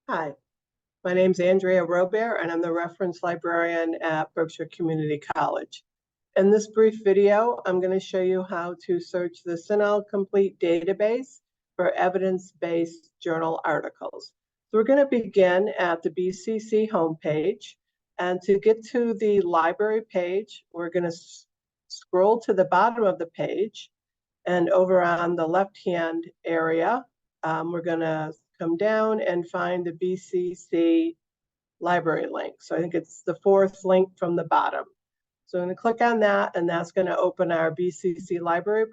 Hi, my name's Andrea Robert, and I'm the reference librarian at Berkshire Community College. In this brief video, I'm going to show you how to search the CINAHL Complete database for evidence-based journal articles. So we're going to begin at the BCC homepage, and to get to the library page, we're going to scroll to the bottom of the page, and over on the left-hand area, we're going to come down and find the BCC library link. So I think it's the fourth link from the bottom. So I'm going to click on that, and that's going to open our BCC library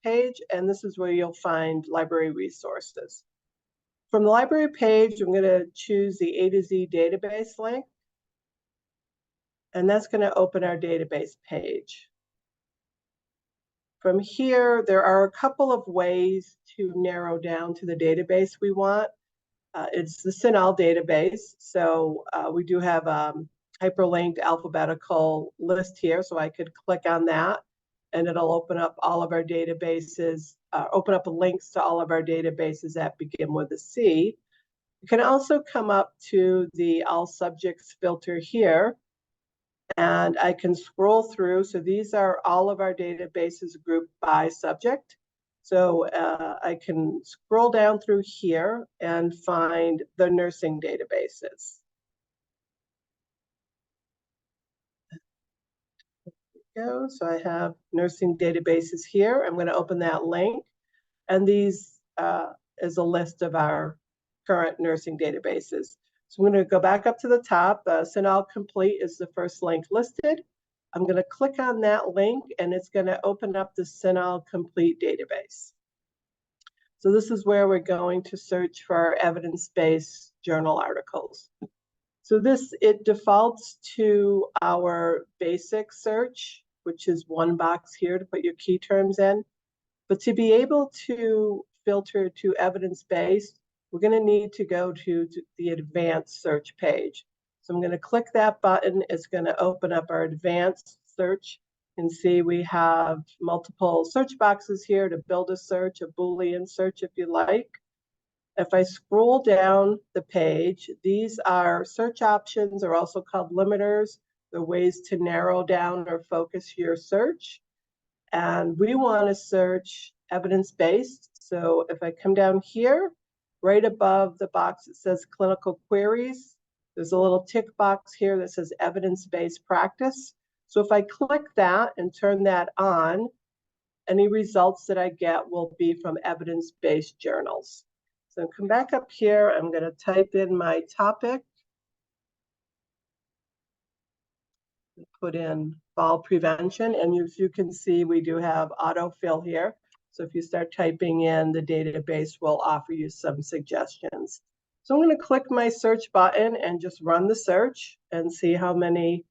page, and this is where you'll find library resources. From the library page, I'm going to choose the A to Z database link, and that's going to open our database page. From here, there are a couple of ways to narrow down to the database we want. It's the CINAHL database, so we do have a hyperlinked alphabetical list here, so I could click on that, and it'll open up all of our databases, open up links to all of our databases that begin with a C. You can also come up to the All Subjects filter here, and I can scroll through. So these are all of our databases grouped by subject. So I can scroll down through here and find the nursing databases. There we go. So I have nursing databases here. I'm going to open that link. And these is a list of our current nursing databases. So I'm going to go back up to the top. CINAHL Complete is the first link listed. I'm going to click on that link, and it's going to open up the CINAHL Complete database. So this is where we're going to search for evidence-based journal articles. So it defaults to our basic search, which is one box here to put your key terms in. But to be able to filter to evidence-based, we're going to need to go to the advanced search page. So I'm going to click that button. It's going to open up our advanced search. You can see we have multiple search boxes here to build a search, a Boolean search if you like. If I scroll down the page, these are search options, are also called limiters. They're ways to narrow down or focus your search. And we want to search evidence-based. So if I come down here, right above the box that says clinical queries, there's a little tick box here that says evidence-based practice. So if I click that and turn that on, any results that I get will be from evidence-based journals. So come back up here, I'm going to type in my topic. Put in fall prevention, and as you can see, we do have autofill here. So if you start typing in, the database will offer you some suggestions. So I'm going to click my search button and just run the search and see how many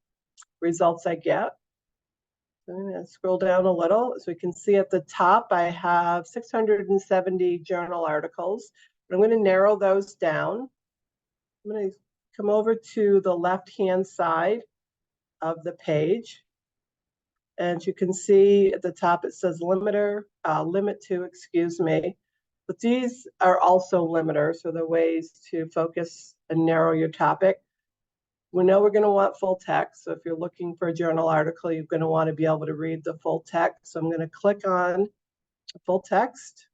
results I get. So I'm going to scroll down a little. So we can see at the top, I have 670 journal articles. I'm going to narrow those down. I'm going to come over to the left-hand side of the page. And you can see at the top, it says limit to, excuse me. But these are also limiters, so they're ways to focus and narrow your topic. We know we're going to want full text. So if you're looking for a journal article, you're going to want to be able to read the full text. So I'm going to click on full text.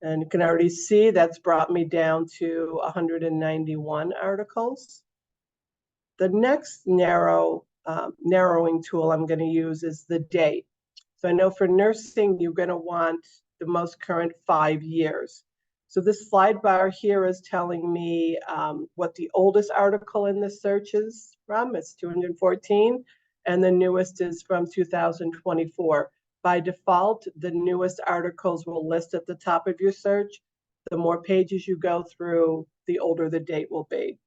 And you can already see that's brought me down to 191 articles. The next narrowing tool I'm going to use is the date. So I know for nursing, you're going to want the most current 5 years. So this slide bar here is telling me what the oldest article in the search is from. It's 214, and the newest is from 2024. By default, the newest articles will list at the top of your search. The more pages you go through, the older the date will be.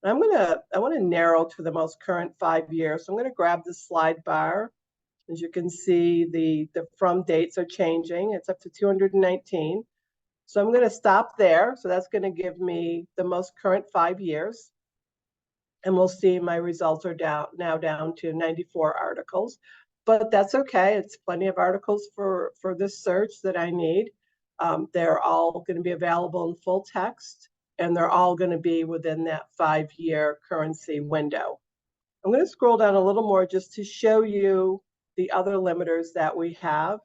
I want to narrow to the most current 5 years. So I'm going to grab the slide bar. As you can see, the from dates are changing. It's up to 219. So I'm going to stop there. So that's going to give me the most current 5 years. And we'll see my results are now down to 94 articles. But that's okay. It's plenty of articles for this search that I need. They're all going to be available in full text. and they're all going to be within that 5-year currency window. I'm going to scroll down a little more just to show you the other limiters that we have.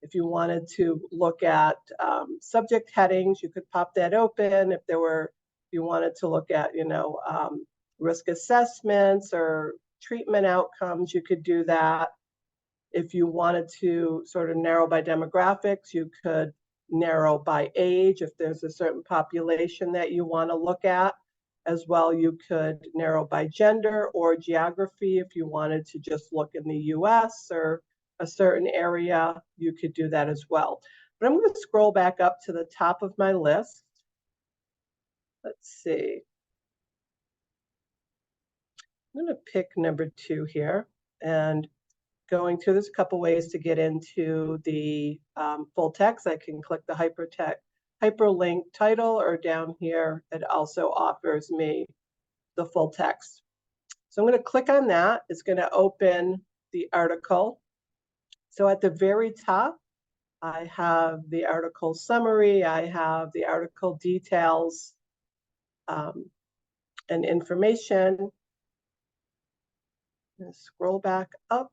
If you wanted to look at subject headings, you could pop that open. If you wanted to look at, risk assessments or treatment outcomes, you could do that. If you wanted to sort of narrow by demographics, you could narrow by age. If there's a certain population that you want to look at as well, you could narrow by gender or geography. If you wanted to just look in the US or a certain area, you could do that as well. But I'm going to scroll back up to the top of my list. Let's see. I'm going to pick number 2 here, and going through, there's a couple ways to get into the full text. I can click the hyperlink title, or down here, it also offers me the full text. So I'm going to click on that. It's going to open the article. So at the very top, I have the article summary, I have the article details and information. I'm going to scroll back up.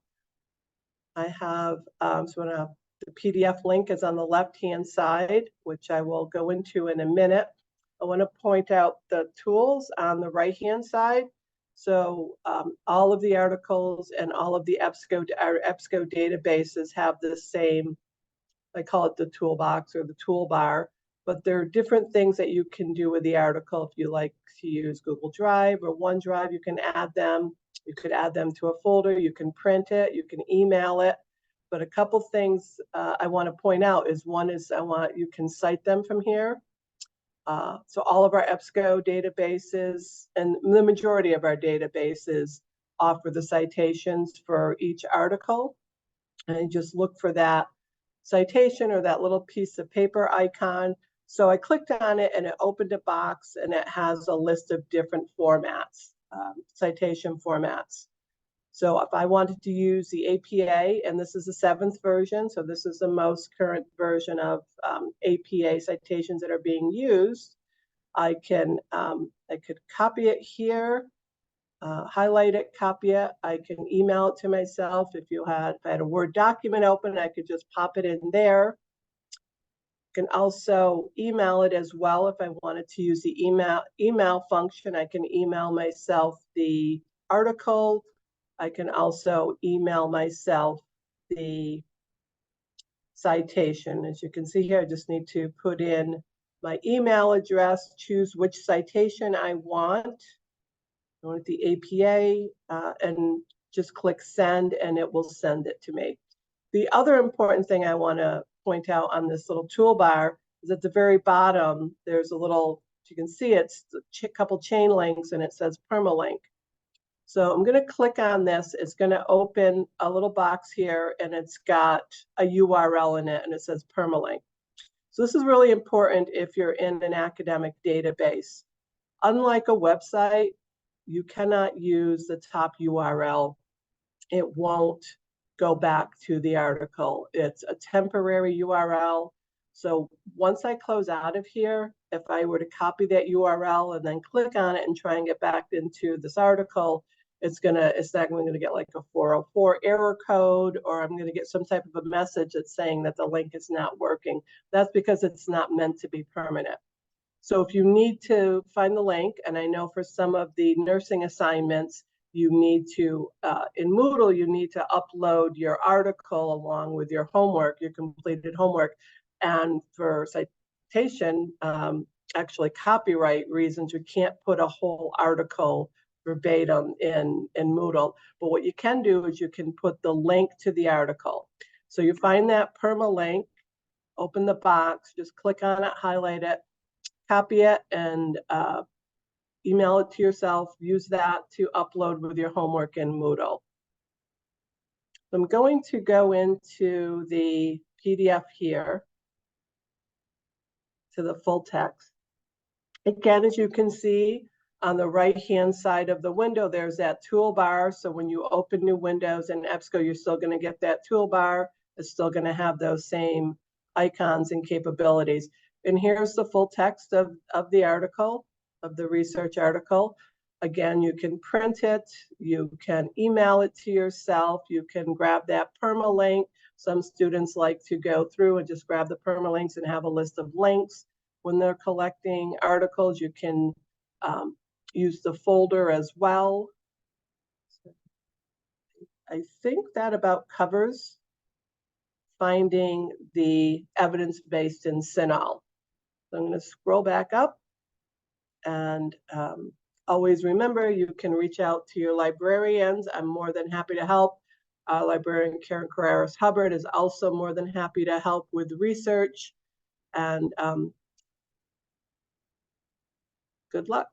I have, the PDF link is on the left-hand side, which I will go into in a minute. I want to point out the tools on the right-hand side. So all of the articles and all of the EBSCO databases have the same, I call it the toolbox or the toolbar, but there are different things that you can do with the article. If you like to use Google Drive or OneDrive, you can add them. You could add them to a folder, you can print it, you can email it. But a couple things I want to point out is, one is you can cite them from here. So all of our EBSCO databases, and the majority of our databases, offer the citations for each article. And just look for that citation or that little piece of paper icon. So I clicked on it and it opened a box, and it has a list of different formats, citation formats. So if I wanted to use the APA, and this is the 7th version, so this is the most current version of APA citations that are being used, I could copy it here, highlight it, copy it. I can email it to myself. If I had a Word document open, I could just pop it in there. I can also email it as well. If I wanted to use the email function, I can email myself the article. I can also email myself the citation. As you can see here, I just need to put in my email address, choose which citation I want. I want the APA, and just click send, and it will send it to me. The other important thing I want to point out on this little toolbar is at the very bottom, there's a little, you can see it's a couple chain links, and it says permalink. So I'm going to click on this. It's going to open a little box here, and it's got a URL in it, and it says permalink. So this is really important if you're in an academic database. Unlike a website, you cannot use the top URL. It won't go back to the article. It's a temporary URL. So once I close out of here, if I were to copy that URL and then click on it and try and get back into this article, it's not going to get like a 404 error code, or I'm going to get some type of a message that's saying that the link is not working. That's because it's not meant to be permanent. So if you need to find the link, and I know for some of the nursing assignments, you need to, in Moodle, you need to upload your article along with your homework, your completed homework. And for citation, actually copyright reasons, you can't put a whole article verbatim in Moodle. But what you can do is you can put the link to the article. So you find that permalink, open the box, just click on it, highlight it, copy it, and email it to yourself. Use that to upload with your homework in Moodle. I'm going to go into the PDF here to the full text. Again, as you can see, on the right-hand side of the window, there's that toolbar. So when you open new windows in EBSCO, you're still going to get that toolbar. It's still going to have those same icons and capabilities. And here's the full text of the article, of the research article. Again, you can print it, you can email it to yourself, you can grab that permalink. Some students like to go through and just grab the permalinks and have a list of links. When they're collecting articles, you can use the folder as well. I think that about covers finding the evidence-based in CINAHL. So I'm going to scroll back up, and always remember, you can reach out to your librarians. I'm more than happy to help. Librarian Karen Carreras-Hubbard is also more than happy to help with research, and good luck.